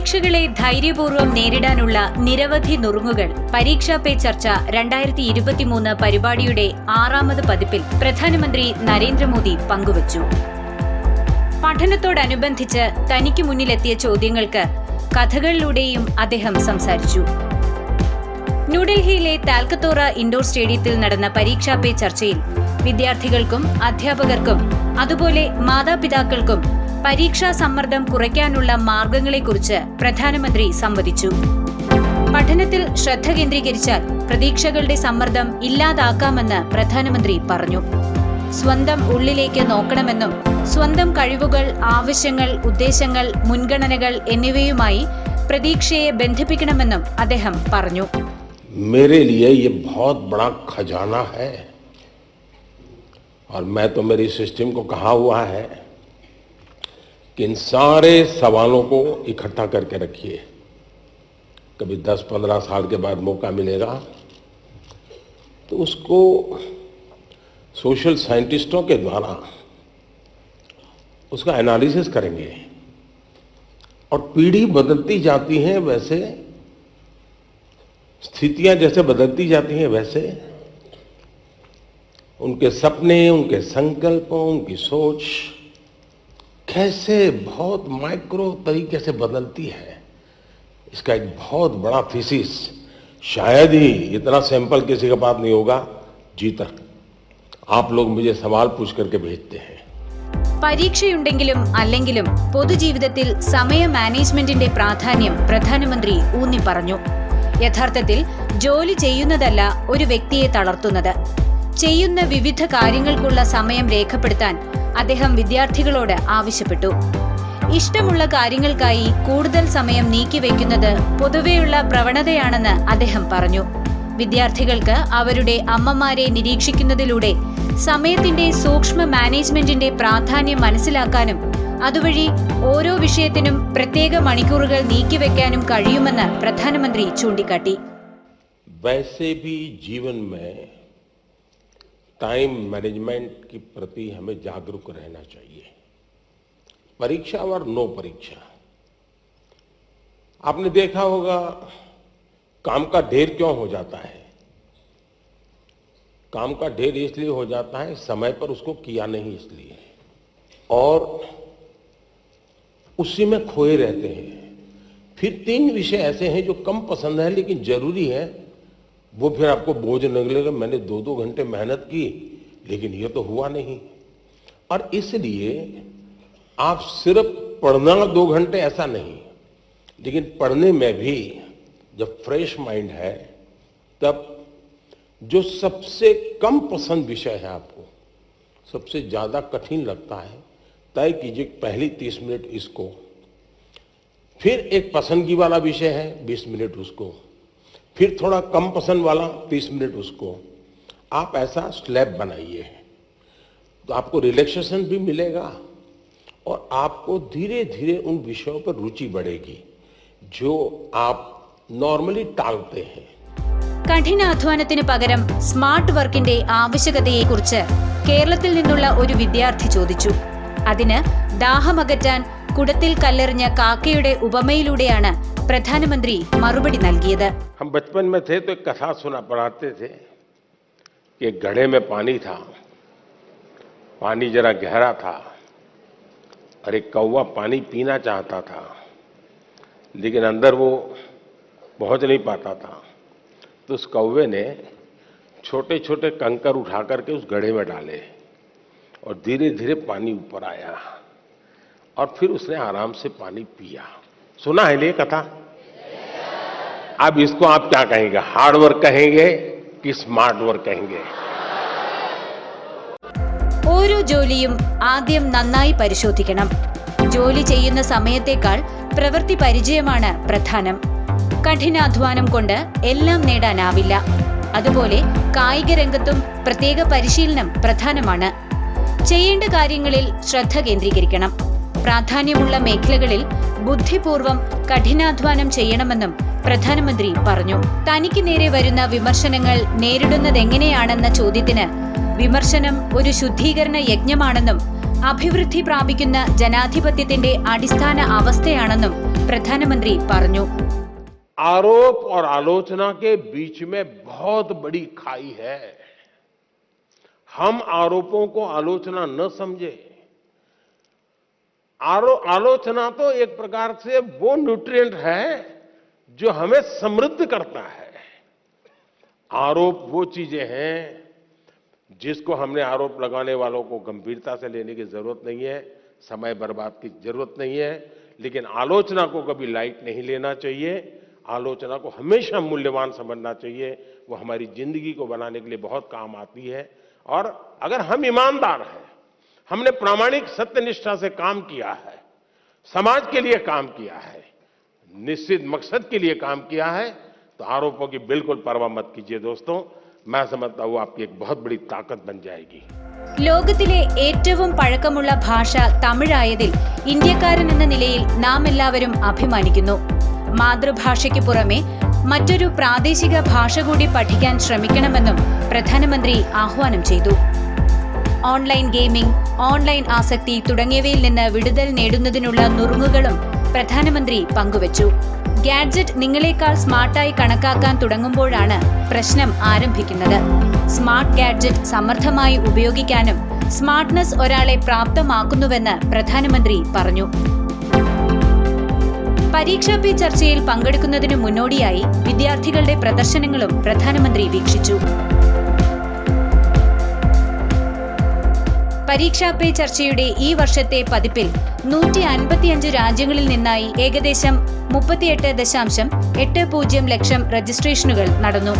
പരീക്ഷകളെ ധൈര്യപൂർവ്വം നേരിടാനുള്ള നിരവധി നുറുങ്ങുകൾ പരീക്ഷാ പേ ചർച്ച 2023 പരിപാടിയുടെ 6ാമത് പതിപ്പിൽ പ്രധാനമന്ത്രി നരേന്ദ്രമോദി പങ്കുവച്ചു. പഠനത്തോടനുബന്ധിച്ച് തനിക്ക് മുന്നിലെത്തിയ ചോദ്യങ്ങൾക്ക് കഥകളിലൂടെയും അദ്ദേഹം സംസാരിച്ചു. ന്യൂഡൽഹിയിലെ താൽക്കത്തോറ ഇൻഡോർ സ്റ്റേഡിയത്തിൽ നടന്ന പരീക്ഷാ പേ ചർച്ചയിൽ വിദ്യാർത്ഥികൾക്കും അധ്യാപകർക്കും അതുപോലെ മാതാപിതാക്കൾക്കും പരീക്ഷാ സമ്മർദ്ദം കുറയ്ക്കാനുള്ള മാർഗങ്ങളെക്കുറിച്ച് പ്രധാനമന്ത്രി സംവദിച്ചു. പഠനത്തിൽ ശ്രദ്ധ കേന്ദ്രീകരിച്ചാൽ പ്രതീക്ഷകളുടെ സമ്മർദ്ദം ഇല്ലാതാക്കാമെന്ന് പ്രധാനമന്ത്രി പറഞ്ഞു. സ്വന്തം ഉള്ളിലേക്ക് നോക്കണമെന്നും സ്വന്തം കഴിവുകൾ, ആവശ്യങ്ങൾ, ഉദ്ദേശങ്ങൾ, മുൻഗണനകൾ എന്നിവയുമായി പ്രതീക്ഷയെ ബന്ധിപ്പിക്കണമെന്നും അദ്ദേഹം പറഞ്ഞു. मेरे लिए ये बहुत बड़ा खजाना है और मैं तो मेरी सिस्टम को कहा हुआ है कि इन सारे सवालों को इकट्ठा करके रखिए. कभी 10-15 साल के बाद मौका मिलेगा तो उसको सोशल साइंटिस्टों के द्वारा उसका एनालिसिस करेंगे. और पीढ़ी बदलती जाती है वैसे, स्थितियां जैसे बदलती जाती हैं वैसे उनके सपने, उनके संकल्प, उनकी सोच कैसे बहुत माइक्रो तरीके से बदलती है. इसका एक बहुत बड़ा थीसिस, शायद ही इतना सैंपल किसी के पास नहीं होगा जी तक. आप लोग मुझे सवाल पूछ करके भेजते हैं. പരീക്ഷയുണ്ടെങ്കിലും അല്ലെങ്കിലും പൊതുജീവിതത്തിൽ സമയ മാനേജ്മെന്റിന്റെ പ്രാധാന്യം പ്രധാനമന്ത്രി ഊന്നി പറഞ്ഞു. യഥാർത്ഥത്തിൽ ജോലി ചെയ്യുന്നതല്ല ഒരു വ്യക്തിയെ തളർത്തുന്നത്. ചെയ്യുന്ന വിവിധ കാര്യങ്ങൾക്കുള്ള സമയം രേഖപ്പെടുത്താൻ അദ്ദേഹം വിദ്യാർത്ഥികളോട് ആവശ്യപ്പെട്ടു. ഇഷ്ടമുള്ള കാര്യങ്ങൾക്കായി കൂടുതൽ സമയം നീക്കിവെക്കുന്നത് പൊതുവെയുള്ള പ്രവണതയാണെന്ന് അദ്ദേഹം പറഞ്ഞു. വിദ്യാർത്ഥികൾക്ക് അവരുടെ അമ്മമാരെ നിരീക്ഷിക്കുന്നതിലൂടെ സമയത്തിന്റെ സൂക്ഷ്മ മാനേജ്മെന്റിന്റെ പ്രാധാന്യം മനസ്സിലാക്കാനും അതുവഴി ഓരോ വിഷയത്തിനും പ്രത്യേക മണിക്കൂറുകൾ നീക്കിവെക്കാനും കഴിയുമെന്ന് പ്രധാനമന്ത്രി ചൂണ്ടിക്കാട്ടി. वैसे भी जीवन में टाइम मैनेजमेंट के प्रति हमें जागरूक रहना चाहिए. परीक्षा और नो परीक्षा, आपने देखा होगा काम का ढेर क्यों हो जाता है. काम का ढेर इसलिए हो जाता है समय पर उसको किया नहीं इसलिए, और उसी में खोए रहते हैं. फिर 3 विषय ऐसे हैं जो कम पसंद है लेकिन जरूरी है, वो फिर आपको बोझ लगेगा. मैंने 2-2 घंटे मेहनत की लेकिन ये तो हुआ नहीं. और इसलिए आप सिर्फ पढ़ना 2 घंटे ऐसा नहीं, लेकिन पढ़ने में भी जब फ्रेश माइंड है तब जो सबसे कम पसंद विषय है, आपको सबसे ज़्यादा कठिन लगता है, तय कीजिए पहली 30 मिनट इसको, फिर एक पसंदगी वाला विषय है 20 मिनट उसको, फिर थोड़ा कम पसंद वाला 30 मिनट उसको. आप ऐसा स्लैब बनाइए तो आपको रिलैक्सेशन भी मिलेगा और आपको धीरे धीरे उन विषयों पर रुचि बढ़ेगी जो आप नॉर्मली टालते हैं. കഠിനാധ്വാനത്തിന് പകരം സ്മാർട്ട് വർക്കിന്റെ ആവശ്യകതയെക്കുറിച്ച് കേരളത്തിൽ നിന്നുള്ള ഒരു വിദ്യാർത്ഥി ചോദിച്ചു. അതിന് ദാഹമകറ്റാൻ കുടത്തിൽ കല്ലെറിഞ്ഞ കാക്കയുടെ ഉപമയിലൂടെയാണ് പ്രധാനമന്ത്രി മറുപടി നൽകിയത്. हम बचपन में थे तो एक कथा सुना पढ़ाते थे कि एक घड़े में पानी था, पानी जरा गहरा था और एक कौवा पानी पीना चाहता था लेकिन अंदर वो पहुंच नहीं पाता था. तो उस कौवे ने छोटे छोटे कंकर उठा करके उस घड़े में डाले और धीरे धीरे पानी ऊपर आया और फिर उसने आराम से पानी पिया. सुना है ये कथा? अब इसको आप क्या कहेंगे, हार्ड वर्क कहेंगे कि स्मार्ट वर्क कहेंगे? ഓരോ ജോലിയും ആദ്യം നന്നായി പരിശോധിക്കണം. ജോലി ചെയ്യുന്ന സമയത്തേക്കാൾ പ്രവൃത്തി പരിചയമാണ് പ്രധാനം. കഠിനാധ്വാനം കൊണ്ട് എല്ലാം നേടാനാവില്ല. അതുപോലെ കായിക രംഗത്തും പ്രത്യേക പരിശീലനം പ്രധാനമാണ്. ചെയ്യേണ്ട കാര്യങ്ങളിൽ ശ്രദ്ധ കേന്ദ്രീകരിക്കണം. പ്രാധാന്യമുള്ള മേഖലകളിൽ ബുദ്ധിപൂർവം കഠിനാധ്വാനം ചെയ്യണമെന്നും പ്രധാനമന്ത്രി പറഞ്ഞു. തനിക്ക് നേരെ വരുന്ന വിമർശനങ്ങൾ നേരിടുന്നതെങ്ങനെയാണെന്ന ചോദ്യത്തിന് വിമർശനം ഒരു ശുദ്ധീകരണ യജ്ഞമാണെന്നും അഭിവൃദ്ധി പ്രാപിക്കുന്ന ജനാധിപത്യത്തിന്റെ അടിസ്ഥാന അവസ്ഥയാണെന്നും പ്രധാനമന്ത്രി പറഞ്ഞു. आरोप और आलोचना के बीच में बहुत बड़ी खाई है. हम आरोपों को आलोचना न समझे. आलोचना तो एक प्रकार से वो न्यूट्रिएंट है जो हमें समृद्ध करता है. आरोप वो चीजें हैं जिसको हमने आरोप लगाने वालों को गंभीरता से लेने की जरूरत नहीं है, समय बर्बाद की जरूरत नहीं है. लेकिन आलोचना को कभी लाइट नहीं लेना चाहिए. आलोचना को हमेशा मूल्यवान समझना चाहिए. वो हमारी जिंदगी को बनाने के लिए बहुत काम आती है. और अगर हम ईमानदार हैं, हमने प्रामाणिक सत्यनिष्ठा से काम किया है, समाज के लिए काम किया है, निश्चित मकसद के लिए काम किया है, तो आरोपों की बिल्कुल परवाह मत कीजिए दोस्तों. मैं समझता हूं आपकी एक बहुत बड़ी ताकत बन जाएगी. ലോകത്തിലെ ഏറ്റവും പഴക്കമുള്ള ഭാഷ തമിഴായതിൽ ഇന്ത്യക്കാരൻ എന്ന നിലയിൽ നാം എല്ലാവരും അഭിമാനിക്കുന്നു. മാതൃഭാഷയ്ക്ക് പുറമെ മറ്റൊരു പ്രാദേശിക ഭാഷ കൂടി പഠിക്കാൻ ശ്രമിക്കണമെന്നും പ്രധാനമന്ത്രി ആഹ്വാനം ചെയ്തു. ഓൺലൈൻ ഗെയിമിംഗ്, ഓൺലൈൻ ആസക്തി തുടങ്ങിയവയിൽ നിന്ന് വിടുതൽ നേടുന്നതിനുള്ള നുറുങ്ങുകളും പ്രധാനമന്ത്രി പങ്കുവച്ചു. ഗാഡ്ജറ്റ് നിങ്ങളെക്കാൾ സ്മാർട്ടായി കണക്കാക്കാൻ തുടങ്ങുമ്പോഴാണ് പ്രശ്നം ആരംഭിക്കുന്നത്. സ്മാർട്ട് ഗാഡ്ജറ്റ് സമർത്ഥമായി ഉപയോഗിക്കാനും സ്മാർട്ട്നെസ് ഒരാളെ പ്രാപ്തമാക്കുന്നുവെന്ന് പ്രധാനമന്ത്രി പറഞ്ഞു. പരീക്ഷാ പേ ചർച്ചയിൽ പങ്കെടുക്കുന്നതിനു മുന്നോടിയായി വിദ്യാർത്ഥികളുടെ പ്രദർശനങ്ങളും പ്രധാനമന്ത്രി വീക്ഷിച്ചു. പരീക്ഷാ പേ ചർച്ചയുടെ ഈ വർഷത്തെ പതിപ്പിൽ 155 രാജ്യങ്ങളിൽ നിന്നായി ഏകദേശം 38.80 ലക്ഷം രജിസ്ട്രേഷനുകൾ നടന്നു.